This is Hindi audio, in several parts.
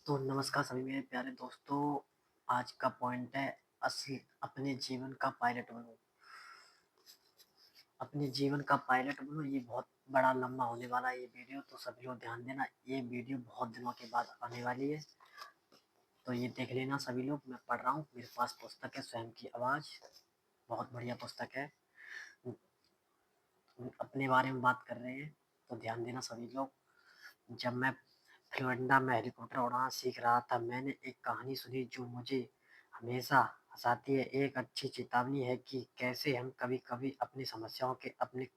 तो नमस्कार सभी मेरे प्यारे दोस्तों। आज का पॉइंट है असली अपने जीवन का पायलट बनो। अपने जीवन का पायलट बनो, ये बहुत बड़ा लंबा होने वाला है ये वीडियो, तो सभी लोग ध्यान देना। ये वीडियो बहुत दिनों के बाद आने वाली है, तो ये देख लेना सभी लोग। मैं पढ़ रहा हूँ, मेरे पास पुस्तक है स्वयं की आवाज़, बहुत बढ़िया पुस्तक है। अपने बारे में बात कर रहे हैं तो ध्यान देना सभी लोग। जब मैं फ्लोरिडा में हेलीकॉप्टर उड़ाना सीख रहा था, मैंने एक कहानी सुनी जो मुझे हमेशा हंसाती है। एक अच्छी चेतावनी है कि कैसे हम कभी-कभी अपनी समस्याओं के, अपने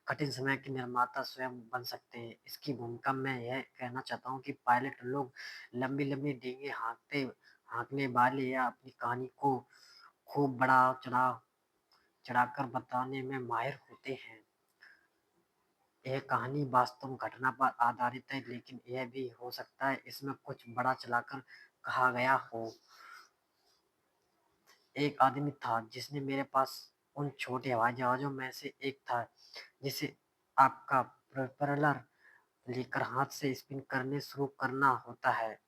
कठिन समय के निर्माता स्वयं बन सकते हैं। इसकी भूमिका मैं यह कहना चाहता हूँ कि पायलट लोग लंबी-लंबी डींगें हाँकने वाले या अपनी कहानी को खूब चढ़ाकर बताने में माहिर होते हैं। यह कहानी वास्तव घटना पर आधारित है, लेकिन यह भी हो सकता है इसमें कुछ बड़ा चलाकर कहा गया हो। एक आदमी था जिसने मेरे पास उन छोटे हवाई जहाज़ों में से एक था जिसे आपका प्रोपेलर लेकर हाथ से स्पिन करने शुरू करना होता है।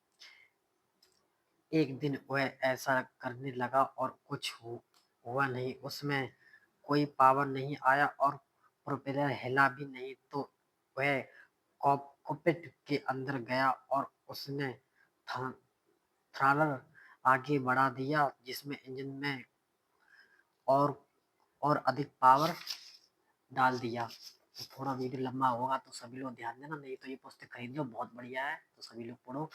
एक दिन वह ऐसा करने लगा और कुछ हुआ नहीं। उसमें कोई पावर नहीं आया और प्रोपेलर हिला भी नहीं। तो वह कॉकपिट के अंदर गया और उसने थ्रॉटल आगे बढ़ा दिया, जिसमें इंजन में और और अधिक पावर डाल दिया। तो थोड़ा वीडियो लंबा होगा तो सभी लोग ध्यान देना, नहीं तो ये पुस्तक खरीद लो, बहुत बढ़िया है, तो सभी लोग पढ़ो।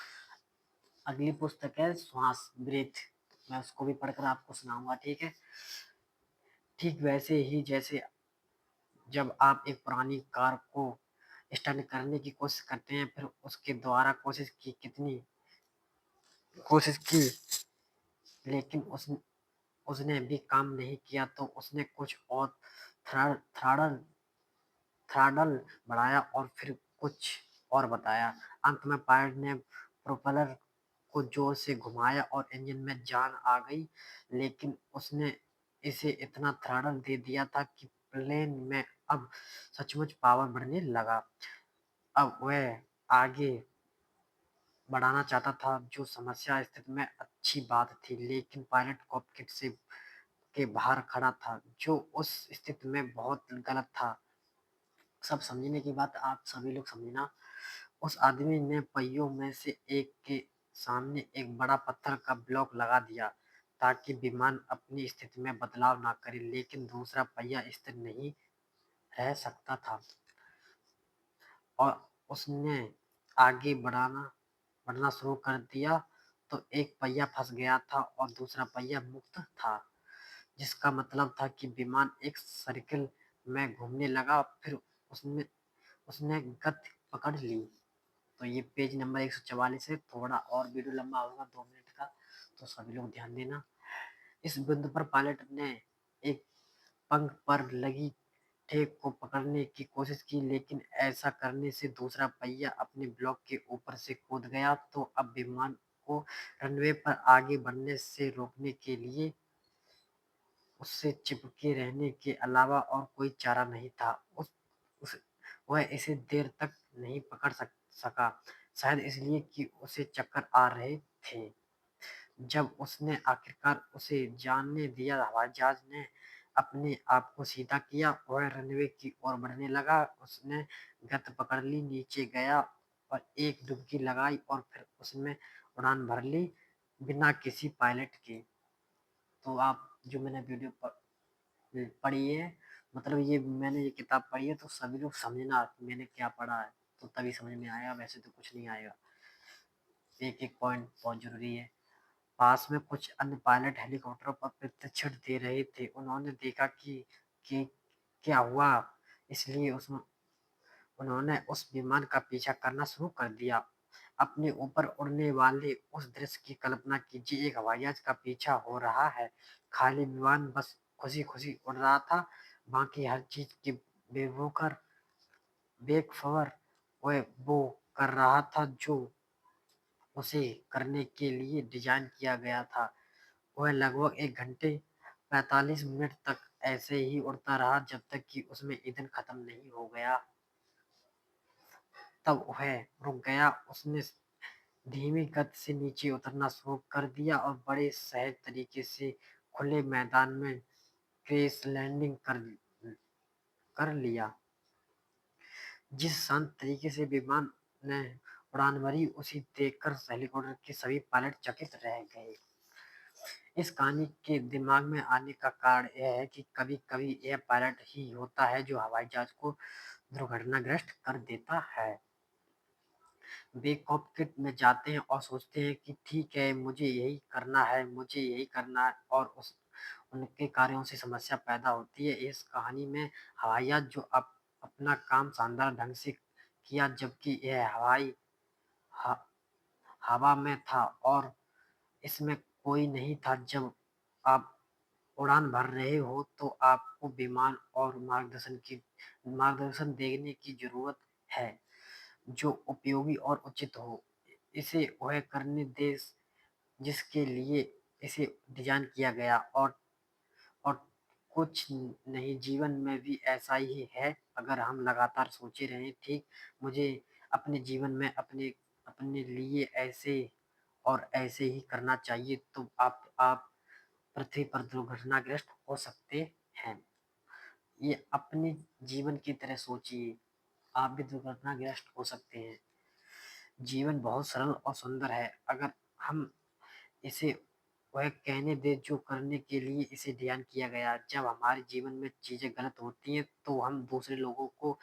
अगली पुस्तक है श्वास, ब्रीथ। मैं उसको भी पढ़कर आपको सुनाऊंगा, ठीक है। ठीक वैसे ही जैसे जब आप एक पुरानी कार को स्टार्ट करने की कोशिश करते हैं, फिर उसके द्वारा कोशिश की, लेकिन उसने भी काम नहीं किया, तो उसने कुछ और थ्रॉटल थ्रॉटल बढ़ाया और फिर कुछ और बताया। अंत में पायलट ने प्रोपेलर को जोर से घुमाया और इंजन में जान आ गई, लेकिन उसने इसे इतना थ्रॉटल दे दिया था कि प्लेन में अब सचमुच पावर बढ़ने लगा। अब वह आगे बढ़ाना चाहता था, जो समस्या स्थिति में अच्छी बात थी, लेकिन पायलट कॉकपिट से के बाहर खड़ा था, जो उस स्थिति में बहुत गलत था। सब समझने की बात आप सभी लोग समझना। उस आदमी ने पहियों में से एक के सामने एक बड़ा पत्थर का ब्लॉक लगा दिया ताकि विमान अपनी स्थिति में बदलाव ना करे, लेकिन दूसरा पहिया स्थिर नहीं रह सकता था और उसने आगे बढ़ना शुरू कर दिया। तो एक पहिया फंस गया था और दूसरा पहिया मुक्त था, जिसका मतलब था कि विमान एक सर्किल में घूमने लगा। फिर उसने उसने गति पकड़ ली। तो ये पेज नंबर 144 है। थोड़ा और वीडियो लंबा होगा, 2 मिनट का, तो सभी लोग ध्यान देना। इस बिंदु पर पायलट ने एक पंख पर लगी टेप को पकड़ने की कोशिश की, लेकिन ऐसा करने से दूसरा पहिया अपने ब्लॉक के ऊपर से कूद गया। तो अब विमान को रनवे पर आगे बढ़ने से रोकने के लिए उससे चिपके रहने के अलावा और कोई चारा नहीं था। उस वह इसे देर तक नहीं पकड़ सका, शायद इसलिए कि उसे चक्कर आ रहे थे। जब उसने आखिरकार उसे जाने दिया, हवाई जहाज ने अपने आप को सीधा किया। वह रनवे की ओर बढ़ने लगा। उसने गति पकड़ ली, नीचे गया और एक डुबकी लगाई और फिर उसमें उड़ान भर ली, बिना किसी पायलट के। तो आप जो मैंने वीडियो पढ़ी है, मतलब ये मैंने ये किताब पढ़ी है, तो सभी लोग समझना मैंने क्या पढ़ा है, तो तभी समझ में आएगा, वैसे तो कुछ नहीं आएगा। एक एक पॉइंट बहुत जरूरी है। पास में कुछ अन्य पायलट हेलीकॉप्टर पर प्रशिक्षण दे रहे थे। उन्होंने देखा कि क्या हुआ, इसलिए उसमें उन्होंने उस विमान का पीछा करना शुरू कर दिया। अपने ऊपर उड़ने वाले उस दृश्य की कल्पना कीजिए, एक हवाई जहाज का पीछा हो रहा है, खाली विमान बस खुशी खुशी उड़ रहा था, बाकी हर चीज की बेखबर वह वो कर रहा था जो उसे करने के लिए डिजाइन किया गया था। वह लगभग 1 घंटे 45 मिनट तक ऐसे ही उड़ता रहा, जब तक कि उसमें ईंधन खत्म नहीं हो गया। तब वह रुक गया। उसने धीमी गति से नीचे उतरना शुरू कर दिया और बड़े सहज तरीके से खुले मैदान में क्रैश लैंडिंग कर लिया। जिस शांत तरीके से विमान ने उड़ान भरी उसे देखकर हेलीकॉप्टर के सभी पायलट चकित रह गए। इस कहानी के दिमाग में आने का कारण यह है कि कभी कभी यह पायलट ही होता है जो हवाई जहाज को दुर्घटनाग्रस्त कर देता है। वे कॉकपिट में जाते हैं और सोचते हैं कि ठीक है, मुझे यही करना है, मुझे यही करना है, और उनके कार्यों से समस्या पैदा होती है। इस कहानी में हवाई जहाज जो अपना काम शानदार ढंग से किया, जबकि यह ह- हवा में था और इसमें कोई नहीं था। जब आप उड़ान भर रहे हो तो आपको विमान और मार्गदर्शन देने की जरूरत है जो उपयोगी और उचित हो। इसे वह करने दे जिसके लिए इसे डिजाइन किया गया। और कुछ नहीं, जीवन में भी ऐसा ही है। अगर हम लगातार सोचे रहें ठीक, मुझे अपने जीवन में अपने अपने लिए ऐसे और ऐसे ही करना चाहिए, तो आप पृथ्वी पर दुर्घटनाग्रस्त हो सकते हैं। ये अपने जीवन की तरह सोचिए, आप भी दुर्घटनाग्रस्त हो सकते हैं। जीवन बहुत सरल और सुंदर है अगर हम इसे वह कहने दे जो करने के लिए इसे डिजाइन किया गया। जब हमारे जीवन में चीजें गलत होती हैं तो हम दूसरे लोगों को,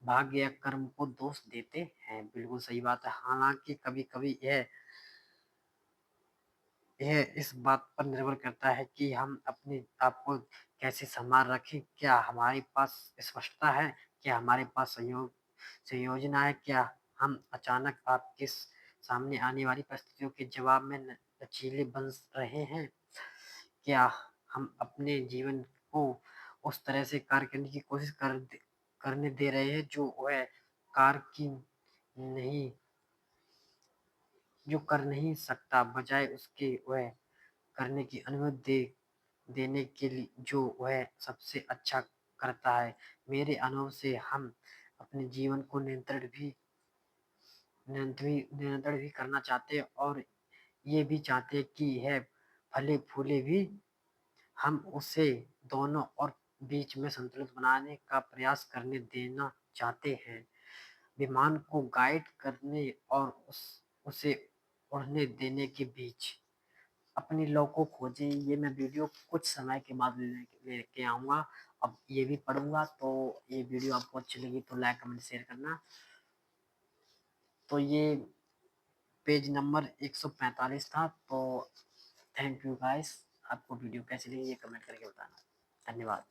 भाग्य या कर्म को दोष देते हैं। बिल्कुल सही बात है। हालांकि कभी कभी यह इस बात पर निर्भर करता है कि हम अपने आप को कैसे संभाल रखें। क्या हमारे पास स्पष्टता है? क्या हमारे पास संयोजना है? क्या हम अचानक आपके सामने आने वाली परिस्थितियों के जवाब में लचीले बन रहे हैं? क्या हम अपने जीवन को उस तरह से कार्य करने की कोशिश करने दे रहे हैं जो वह कार की नहीं जो कर नहीं सकता, बजाय उसके वह करने की अनुमति देने के लिए जो वह सबसे अच्छा करता है। मेरे अनुभव से हम अपने जीवन को नियंत्रण भी करना चाहते हैं और ये भी चाहते हैं कि यह फले फूले भी। हम उसे दोनों और बीच में संतुलित बनाने का प्रयास करने देना चाहते हैं। विमान को गाइड करने और उसे उड़ने देने के बीच अपनी लौ को खोजें। ये मैं वीडियो कुछ समय के बाद लेके आऊँगा। अब ये भी पढ़ूंगा। तो ये वीडियो आपको अच्छी लगी तो लाइक कमेंट शेयर करना। तो ये पेज नंबर 145 था। तो थैंक यू गाइस। आपको वीडियो कैसी लगी ये कमेंट करके बताना। धन्यवाद।